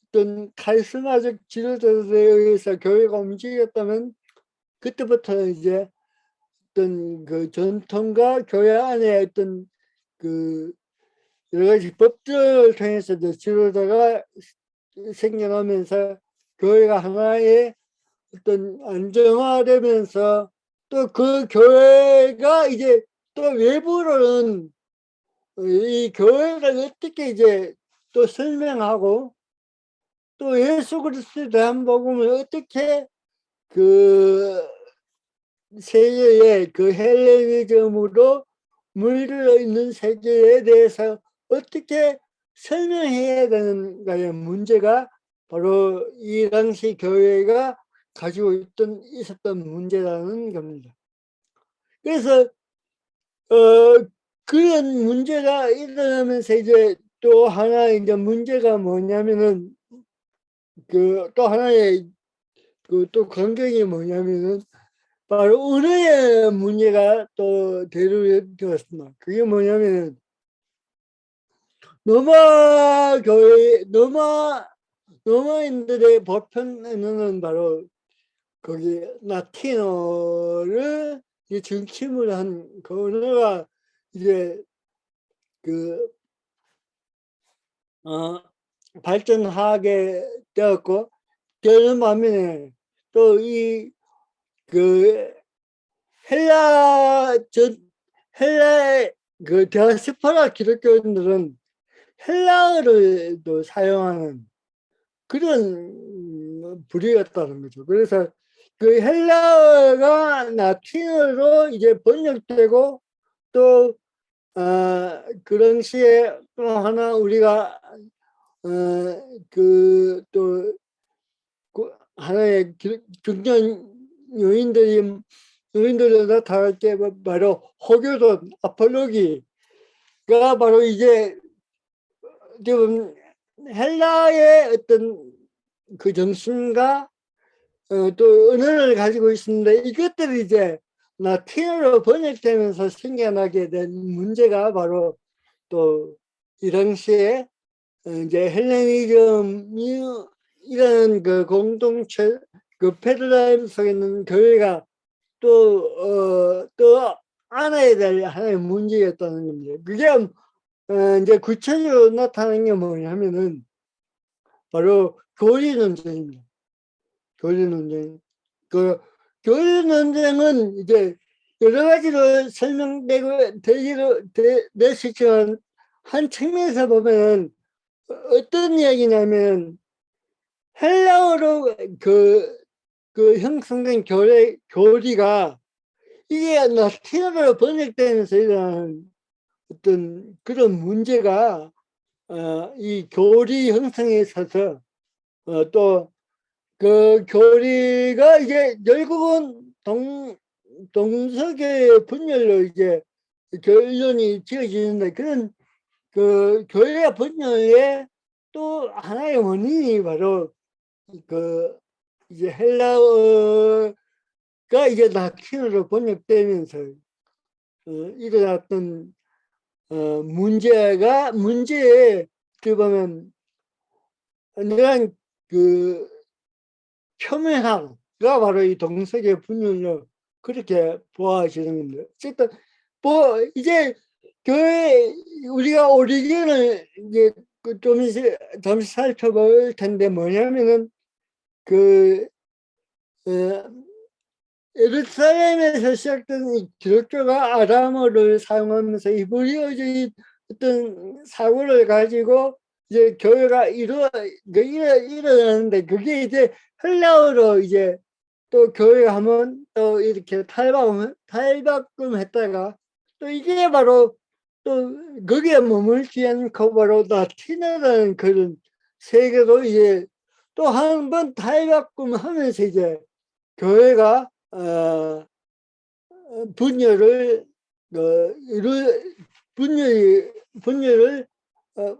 어떤 카리스마적 지도자들에 의해서 교회가 움직였다면 그때부터 이제 어떤 그 전통과 교회 안에 어떤 그 여러 가지 법들을 통해서 지도자가 생겨나면서 교회가 하나의 어떤 안정화되면서 또 그 교회가 이제 또 외부로는 이 교회를 어떻게 이제 또 설명하고 또 예수 그리스도에 대한 복음을 어떻게 그 세계의 그 헬레니즘으로 물들어 있는 세계에 대해서 어떻게 설명해야 되는가의 문제가 바로 이 당시 교회가 가지고 있었던 문제라는 겁니다. 그래서 그런 문제가 일어나면서 이제 또 하나 이제 문제가 뭐냐면은 또 하나의 또 간격이 뭐냐면은 바로 은혜의 문제가 또 대두되었습니다. 그게 뭐냐면은 로마인들의 보편에는 바로 거기 라틴어를 중심으로 한 그 언어가 이제 발전하게 되었고 그런 반면에 또 헬라 그 디아스포라 기독교인들은 헬라어를 또 사용하는 그런 부류였다는 거죠. 그래서 그 헬라어가 라틴어로 이제 번역되고 또 그 당시에 또 하나 우리가 그또 하나의 중요한 요인들이 나타날 게 바로 호교돈 아폴로기가 바로 이제 지금 헬라의 어떤 그 정신과 또 언어를 가지고 있는데 이것들이 이제 라틴어로 번역되면서 생겨나게 된 문제가 바로 또 이 당시에 이제 헬레니즘이 이런 그 공동체 그 패러다임 속에 있는 교회가 또 안아야 될 하나의 문제였다는 겁니다. 그게 이제 구체적으로 나타나는 게 뭐냐면은 바로 교리 논쟁입니다. 교리 논쟁. 그 교리 논쟁은 이제 여러 가지로 설명되고 될 수 있지만 한 측면에서 보면 어떤 이야기냐면 헬라어로 그 형성된 교리가 이게 라틴어로 번역되면서 일어나는 어떤 그런 문제가 이 교리 형성에 있어서 또 그 교리가 이제 결국은 동서교의 분열로 이제 결론이 지어지는데 그런 그 교회 분열의 또 하나의 원인이 바로 그 이제 헬라어가 이제 라틴어로 번역되면서 일어났던 문제에 그 보면 이러한 그 표면화가 바로 이 동서계 분열로 그렇게 보아지는 겁니다. 어쨌든 뭐 이제 교회 우리가 오리겐을 이제 좀 잠시 살펴볼 텐데 뭐냐면은 그 예루살렘에서 시작된 이 기독교가 아람어를 사용하면서 이브리어적인 어떤 사고를 가지고 이제 교회가 일어나는데 그게 이제 헬라어로 이제 또 교회가 하면 또 이렇게 탈바꿈 했다가 또 이게 바로 또 거기에 머물지 않고 바로 라틴어라는 그런 세계로 이제 또 한 번 탈바꿈 하면서 이제 교회가 분열을 분열이 분열을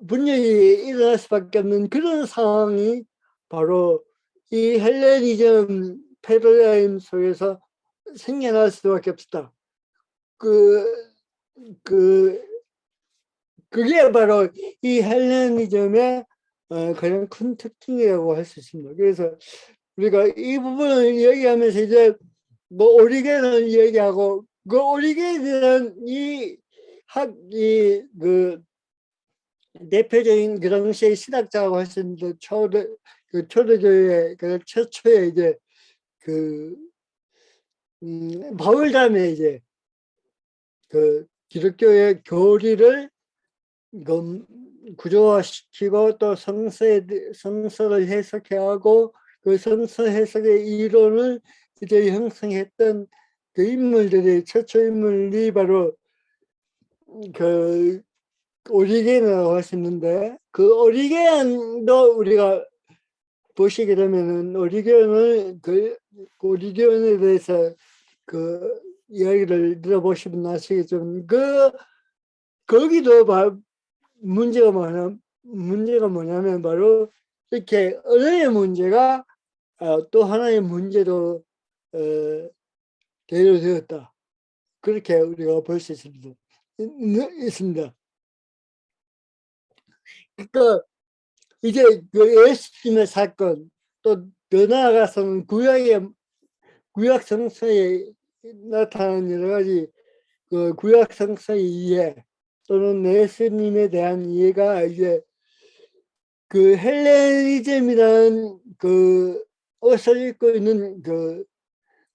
분열이 일어날 수밖에 없는 그런 상황이 바로 이 헬레니즘 패러다임 속에서 생겨날 수밖에 없다. 그게 바로 이 헬레니즘의 가장 큰 특징이라고 할 수 있습니다. 그래서 우리가 이 부분을 이야기하면서 이제 뭐 오리겐을 이야기하고 그 오리겐이라는 그 대표적인 그 당시의 신학자라고 할 수 있는 초대교회 그 최초의 이제 그 바울담에 이제 그 기독교의 교리를 구조화시키고 또 성서를 해석하고 그 성서 해석의 이론을 이제 형성했던 그 인물들이 최초 인물이 바로 그 오리겐이라고 하시는데 그 오리겐도 우리가 보시게 되면은 오리겐에 대해서 그 이야기를 들어보시면 아시겠지만 거기도 문제가 뭐냐면 바로 이렇게 언어의 문제가 또 하나의 문제로 대두되었다. 그렇게 우리가 볼 수 있습니다. 그러니까 이제 그 예수님의 사건 또 더 나아가서는 구약 성서에 나타나는 여러 가지 그 구약 성서의 이해 또는 예수님에 대한 이해가 이제 그 헬레니즘이라는 그 옷을 입고 있는 그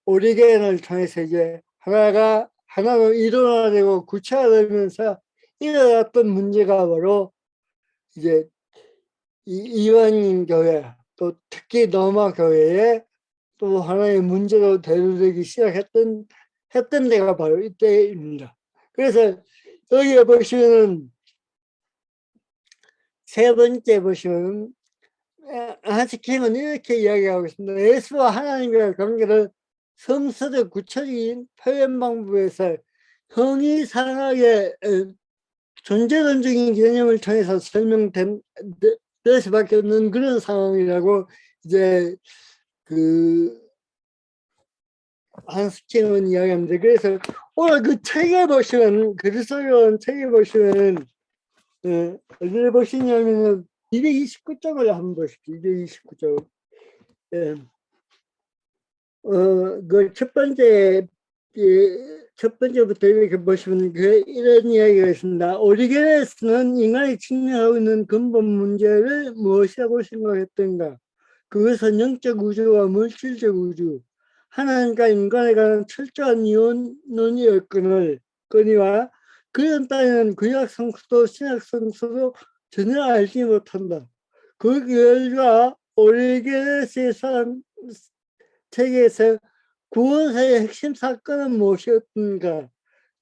오리겐을 통해서 이제 하나로 일어나되고 구체화되면서 일어났던 문제가 바로 이제 이완인 교회, 또 특히 노마 교회에 또 하나의 문제로 대두되기 시작했던 데가 바로 이때입니다. 그래서 여기에 보시면은 세 번째 보시면 하스킹은 이렇게 이야기하고 있습니다. 예수와 하나님과의 관계를 성서적 구체적인 표현 방법에서 형이상하게 존재론적인 개념을 통해서 설명될 수밖에 없는 그런 상황이라고 이제 그 하스킹은 이야기합니다. 그래서 오늘 그 책에 보시면 그리스도론 책에 보시면 어디를 보시냐면은 229쪽을 한번 보십시오. 229쪽. 예. 그 첫 번째부터 이렇게 보시면 이런 이야기가 있습니다. 오리게네스는 인간이 직면하고 있는 근본 문제를 무엇이라고 생각했던가? 그것은 영적 우주와 물질적 우주, 하나님과 인간에 관한 철저한 이론이었거니와 그런 따위는 구약 성서도 신약 성서도 전혀 알지 못한다. 그 결과 오리게네스의 사람 책에서 구원사의 핵심 사건은 무엇이었던가?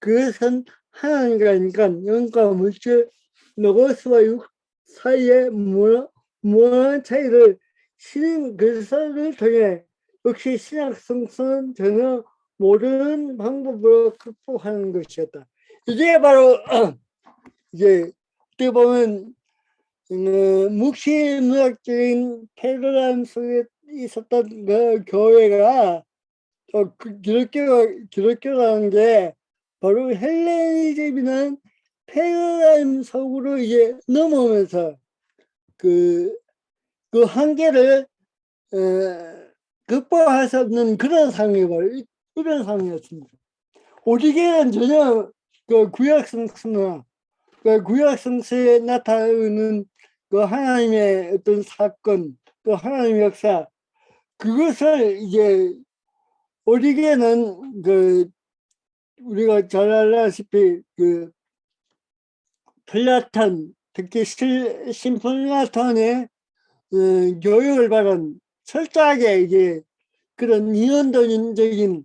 그것은 하나님과 인간, 영과 물질, 로고스와 육 사이의 무한한 차이를 신인 글서를 통해 역시 신약 성서는 전혀 모르는 방법으로 극복하는 것이었다. 이게 바로 이제 어떻게 보면 묵시문학적인 패러다임 속에 있었던 그 교회가 기독교라는 게 바로 헬레니즘이라는 패러다임 속으로 이제 넘어오면서 그 한계를 극복할 수 없는 그런 상황이 바로 이런 상황이었습니다. 오리게는 전혀 그 구약 성서나 그 구약 성서에 나타나는 그 하나님의 어떤 사건, 또 하나님의 역사, 그것을 이제 오리게는 그 우리가 잘 알다시피 그 플라톤, 특히 신플라톤의 교육을 받은 철저하게 이제 그런 이원론적인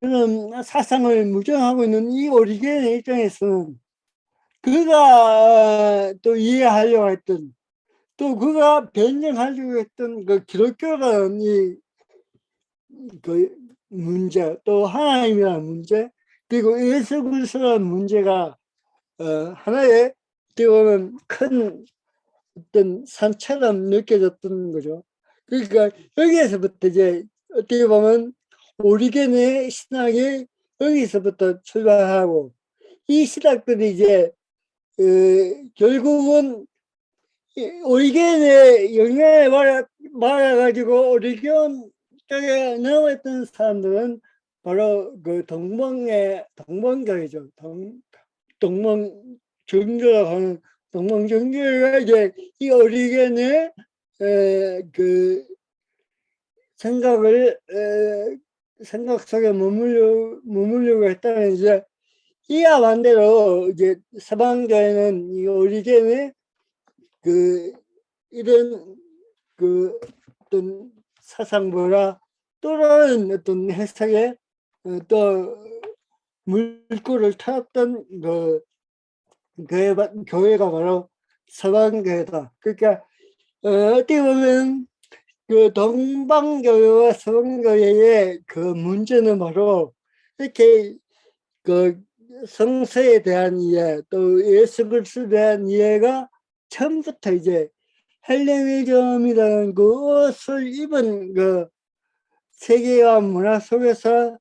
그런 사상을 무정하고 있는 이 오리겐의 입장에서는 그가 또 이해하려고 했던, 또 그가 변증하려고 했던 그 기독교라는 그 문제, 또 하나님이라는 문제, 그리고 예수 그리스도라는 문제가 하나의 어떻게 보면 큰 어떤 산처럼 느껴졌던 거죠. 그러니까 여기에서부터 이제 어떻게 보면 오리겐의 신학이 여기서부터 출발하고, 이 신학들이 이제 결국은 오리겐의 영향에 말아가지고 오리겐 쪽에 나왔던 사람들은 바로 그 동방교회죠. 동방정교라고 하는 동방정교회가 이제 이 오리겐의 그 생각 속에 머물려고 했다면, 이제 이와 반대로 이제 서방교회는 이 오리겐의 그 이런 그 어떤 사상보다 또 다른 어떤 해석에 또 물꼬를 터놨던 그 교회가 바로 서방교회다. 그러니까 어떻게 보면 그 동방교회와 서방교회의 그 문제는 바로 이렇게 그 성서에 대한 이해, 또 예수 그리스도에 대한 이해가 처음부터 이제 헬레니즘이라는 그 옷을 입은 그 세계와 문화 속에서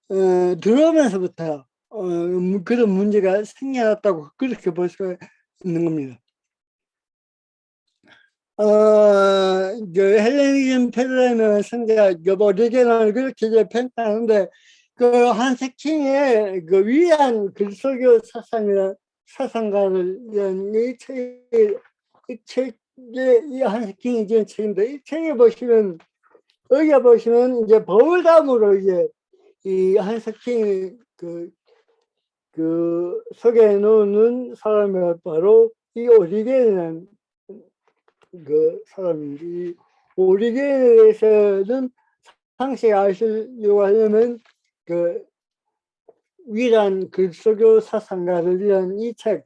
들어오면서부터 그런 문제가 생겨났다고 그렇게 볼 수가 있는 겁니다. 그 헬레니즘 패러다임의 성자 오리겐을 그렇게 이제 평가하는데, 그 한세킹의 그 위대한 그리스도교 사상가를 위한 이 책에 이 한세킹이 지은 책인데, 이 책에 보시면 여기 보시면 이제 버울담으로 이제 이 한세킹이 소개해 놓는 사람이 바로 이 오리겐이라는 그 사람인데, 오리겐에 대해서는 상세히 아시려고 하려면 위대한 그리스도교 사상가를 위한 이 책,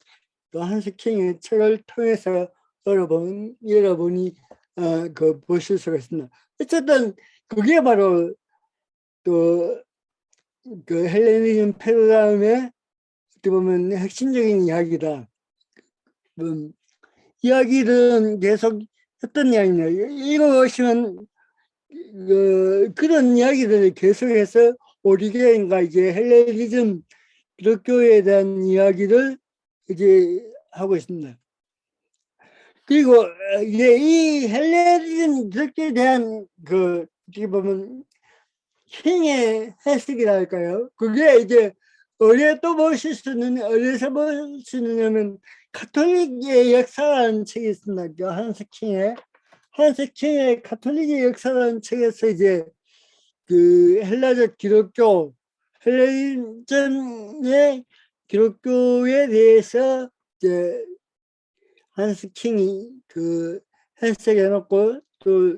한스킹의 책을 통해서 여러분이 보실 수가 있습니다. 어쨌든 그게 바로 또 헬레니즘 패러다임의 어떻게 보면 핵심적인 이야기다. 이야기는 계속 했던 이야기냐. 읽어보시면 그런 이야기들을 계속해서 오리겐과 이제 헬레니즘 기독교에 대한 이야기를 이제 하고 있습니다. 그리고 이제 이 헬레니즘 기독교에 대한 어떻게 보면 힘의 해석이랄까요? 그게 이제 어디서 보실 수 있느냐면 가톨릭의 역사라는 책이 있습니다. 한스킹의 가톨릭의 역사라는 책에서 이제 헬라적 기독교, 헬레니즘의 기독교에 대해서 이제 한스킹이 해석해 놓고 또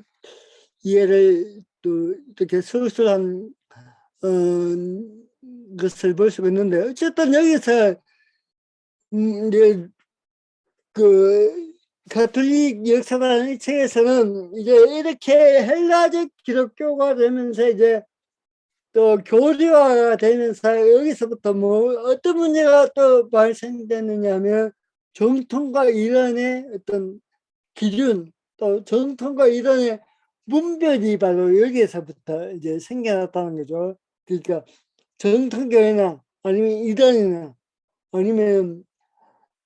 이해를 또 이렇게 서술한 것을 볼 수가 있는데, 어쨌든 여기서 이제 가톨릭 역사라는 책에서는 이제 이렇게 헬라적 기독교가 되면서 이제 또 교리화가 되면서 여기서부터 뭐 어떤 문제가 또 발생되느냐 하면 정통과 이론의 어떤 기준, 또 정통과 이론의 분별이 바로 여기에서부터 이제 생겨났다는 거죠. 그러니까 정통교회나 아니면 이단이나 아니면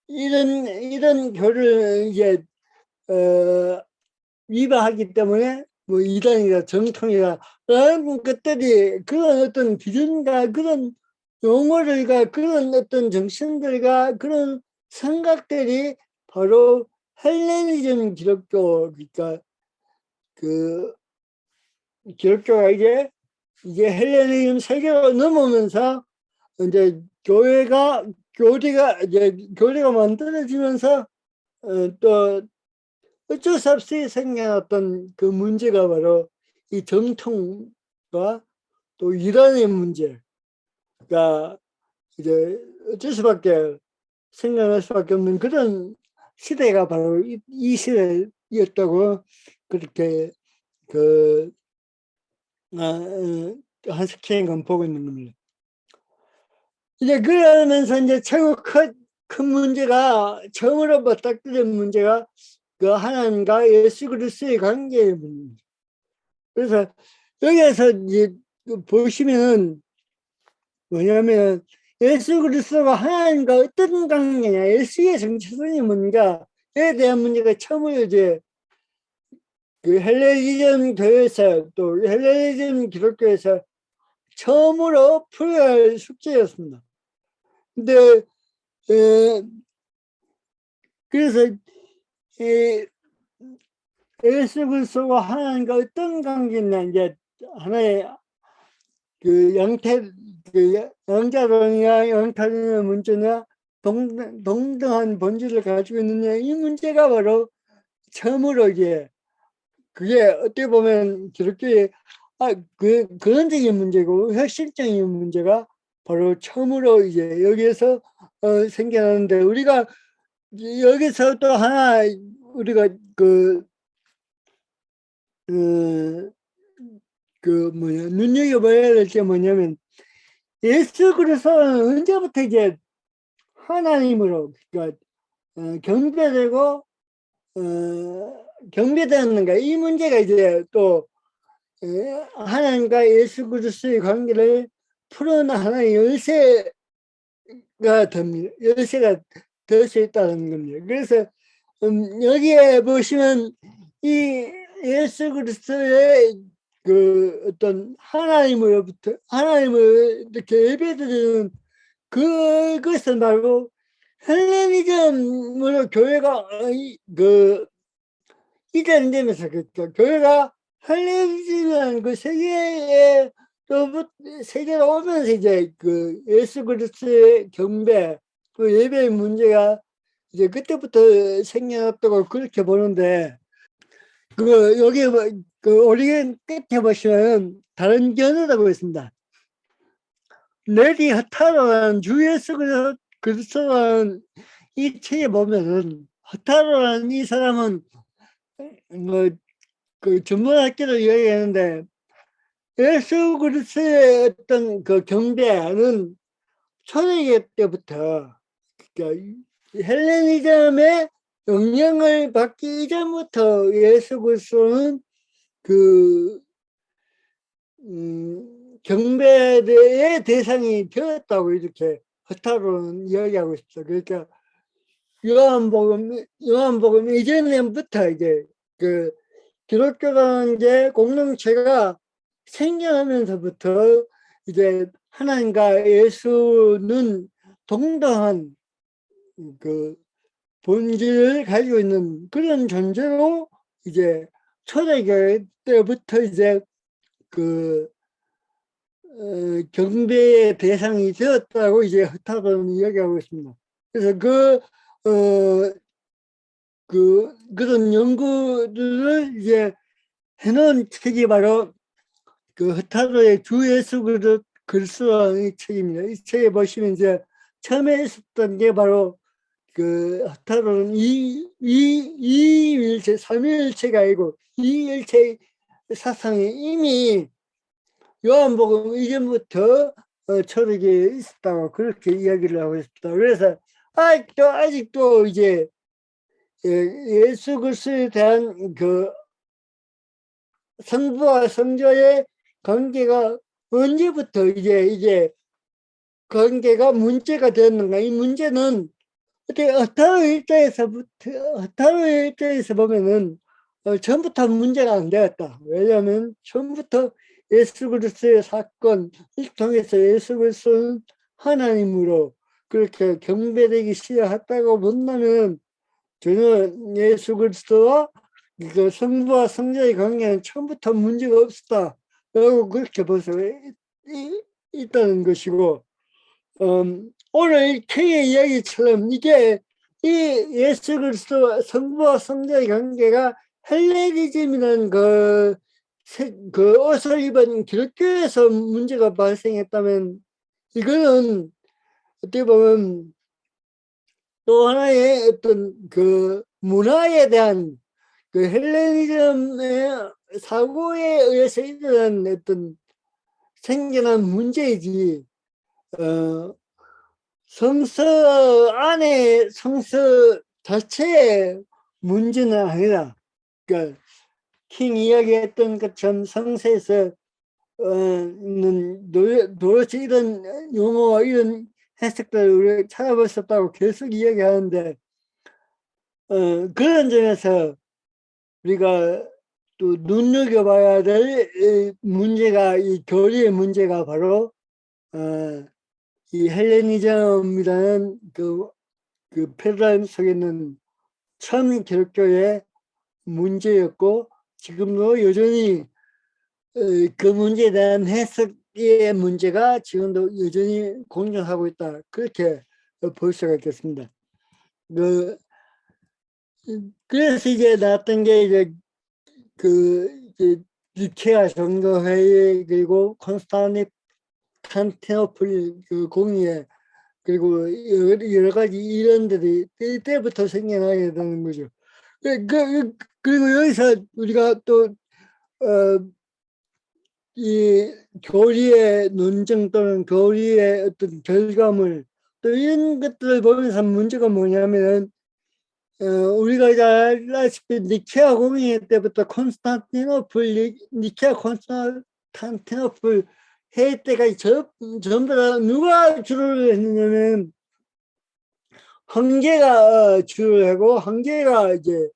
이런 교를 이제 위반하기 때문에 뭐 이단이다 정통이다 라는 것들이 그런 어떤 기준과 그런 용어들과 그런 어떤 정신들과 그런 생각들이 바로 헬레니즘 기독교, 그러니까 기독교가 이제 헬레니즘 세계로 넘어오면서 이제 교리가 만들어지면서 또 어쩔 수 없이 생겨났던 그 문제가 바로 이 정통과 또 이단의 문제가 이제 어쩔 수밖에 생겨날 수밖에 없는 그런 시대가 바로 이 시대였다고 그렇게 한스킹은 보고 있는 겁니다. 이제 그러면서 이제 최고 큰 문제가 처음으로 맞닥뜨린 문제가 하나님과 예수 그리스도의 관계의 문제입니다. 그래서 여기에서 이제 보시면은 뭐냐면 예수 그리스도가 하나님과 어떤 관계냐, 예수의 정체성이 뭔가에 대한 문제가 처음으로 이제 헬레니즘 교회에서 또 헬레니즘 기독교에서 처음으로 풀어야 할 숙제였습니다. 근데 그래서 예수 그리스도가 하나님과 어떤 관계냐, 이제 하나의 양자론이나 영타론의 문제나 동등한 본질을 가지고 있느냐, 이 문제가 바로 처음으로 이제 그게 어떻게 보면 기독교의 근원적인 문제고 핵심적인 문제가 바로 처음으로 이제 여기에서 생겨나는데, 우리가 여기서 또 하나 우리가 눈여겨봐야 될 게 뭐냐면, 예수 그리스도는 언제부터 이제 하나님으로 그러니까 경배되고 경배되었는가, 이 문제가 이제 또 하나님과 예수 그리스도의 관계를 푸는 하나의 열쇠가 됩니다. 열쇠가 될 수 있다는 겁니다. 그래서 여기에 보시면 이 예수 그리스도의 어떤 하나님으로부터 하나님을 이렇게 예배드리는 그것은 바로 헬레니즘으로 교회가 이전되면서, 그러니까 교회가 헬레니즘이라는 그 세계의 또 세계로 오면서 이제 그 예수 그리스도의 경배, 그 예배의 문제가 이제 그때부터 생겨났다고 그렇게 보는데, 그 여기 그 오리겐 끝에 보시면 다른 견해라고 있습니다. 레디 허타로라는 주 예수 그리스도라는 이 책에 보면은 허타로라는 이 사람은 뭐 그 전문학계로 이야기하는데 예수 그리스도의 어떤 그 경배는 초대기 때부터 그러니까 헬레니즘의 영향을 받기 이전부터 예수 그리스도는 그 경배의 대상이 되었다고 이렇게 허타로는 이야기하고 있어. 그러니까 요한복음 이전부터 이제 그 기독교라는 게 공동체가 생겨나면서부터 이제 하나님과 예수는 동등한 그 본질을 가지고 있는 그런 존재로 이제 초대교회 때부터 이제 그 경배의 대상이 되었다고 이제 허타로는 이야기하고 있습니다. 그래서 그런 연구들을 이제 해놓은 책이 바로 그 허타로의 주 예수 그리스도라는 이 책입니다. 이 책에 보시면 이제 처음에 있었던 게 바로 그 허타로는 이일체, 삼위일체가 아니고 이일체 사상이 이미 요한복음 이전부터 초록에 있었다고 그렇게 이야기를 하고 있습니다. 그래서 아직도 이제 예수 그리스도에 대한 그 성부와 성자의 관계가 언제부터 이제 관계가 문제가 되었는가? 이 문제는 어떻게 허타로의 입장에서 보면은 처음부터 문제가 안 되었다. 왜냐하면 처음부터 예수 그리스도의 사건을 통해서 예수 그리스도는 하나님으로 그렇게 경배되기 시작했다고 본다면 전혀 예수 그리스도와 그 성부와 성자의 관계는 처음부터 문제가 없었다. 라고 그렇게 볼 수 있다는 것이고, 오늘 K의 이야기처럼 이게 이 예수 그리스도 성부와 성자의 관계가 헬레니즘이라는 그 옷을 입은 기독교에서 문제가 발생했다면 이거는 어떻게 보면 또 하나의 어떤 그 문화에 대한 그 헬레니즘의 사고에 의해서 일어난 어떤 생겨난 문제이지, 성서 안에 성서 자체의 문제는 아니다. 그러니까 킹 이야기했던 것처럼 성서에서 도대체 이런 용어와 이런 해석들을 우리가 찾아볼 수 없다고 계속 이야기하는데 그런 점에서 우리가 또 눈여겨봐야 될 문제가 이 교리의 문제가 바로 이 헬레니즘이라는 그 패러다임 속에 있는 처음 기독교의 문제였고 지금도 여전히 그 문제에 대한 해석의 문제가 지금도 여전히 공존하고 있다. 그렇게 볼 수가 있겠습니다. 그래서 이제 나왔던 게 이제 니케아 정도회의 그리고 콘스탄티노플 그 공의회 그리고 여러 가지 이론들이 이때부터 생겨나게 되는 거죠. 그리고 여기서 우리가 또 이 교리의 논증 또는 교리의 어떤 결과물 또 이런 것들을 보면서 문제가 뭐냐면 우리가 잘 아시피 니케아 공의회 때부터 니케아 콘스탄티노플 회의 때가 전부 다 누가 주를 했느냐면 황제가 주를 하고 황제가 이제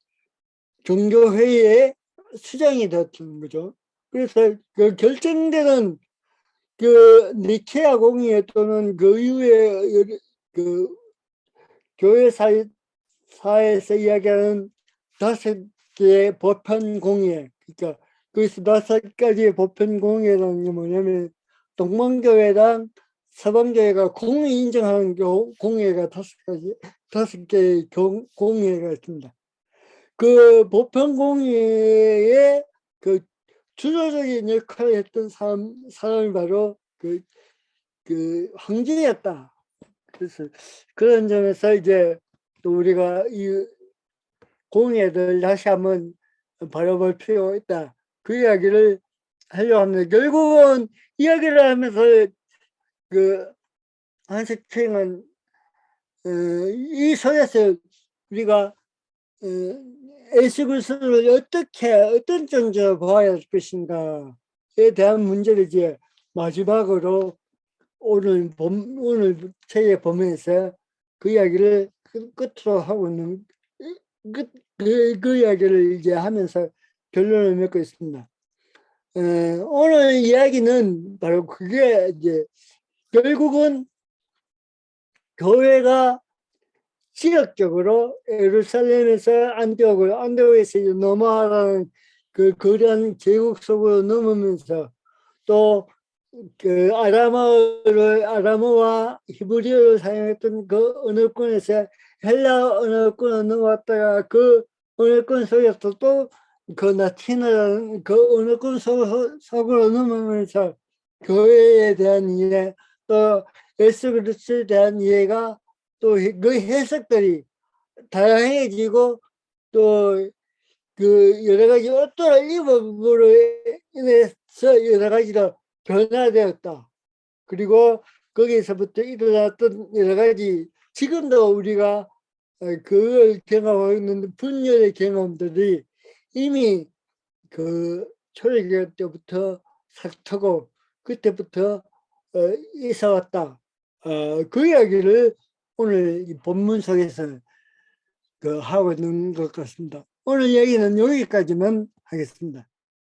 종교회의의 수장이 되었던 거죠. 그래서 그 결정되는 그 니케아 공의회 또는 그 이후에 그 교회사에서 이야기하는 5개의 보편 공의회, 그러니까 거기서 5가지의 보편 공의회라는 게 뭐냐면 동방교회랑 서방교회가 공히 인정하는 공회가 5개의 공회가 있습니다. 그 보편공회의 그 주도적인 역할을 했던 사람이 바로 그 황제였다. 그래서 그런 점에서 이제 또 우리가 이 공회를 다시 한번 바라볼 필요가 있다. 그 이야기를 하려고 합니다. 결국은 이야기를 하면서 그 한석평은 이 속에서 우리가 예수 그리스도를 어떤 존재로 봐야 할 것인가에 대한 문제를 이제 마지막으로 오늘 책에 보면서 그 이야기를 끝으로 하고 있는 그 이야기를 이제 하면서 결론을 맺고 있습니다. 오늘 이야기는 바로 그게 이제 결국은 교회가 지역적으로 예루살렘에서 안디옥에서 넘어가라는 그 거대한 제국 속으로 넘으면서 또 그 아람어와 히브리어를 사용했던 그 언어권에서 헬라 언어권으로 넘어왔다가 그 언어권 속에서 또 그 라틴어라는 그 언어권 속으로 넘으면서 교회에 대한 이해, 또 예수 그리스도에 대한 이해가 또 그 해석들이 다양해지고 또 그 여러 가지 어떠한 입음으로 인해서 여러 가지로 변화되었다. 그리고 거기에서부터 일어났던 여러 가지 지금도 우리가 그걸 경험하고 있는 분열의 경험들이 이미 그 초대교회 때부터 삭트고 그때부터 이사 왔다. 그 이야기를 오늘 이 본문 속에서 하고 있는 것 같습니다. 오늘 얘기는 여기까지만 하겠습니다.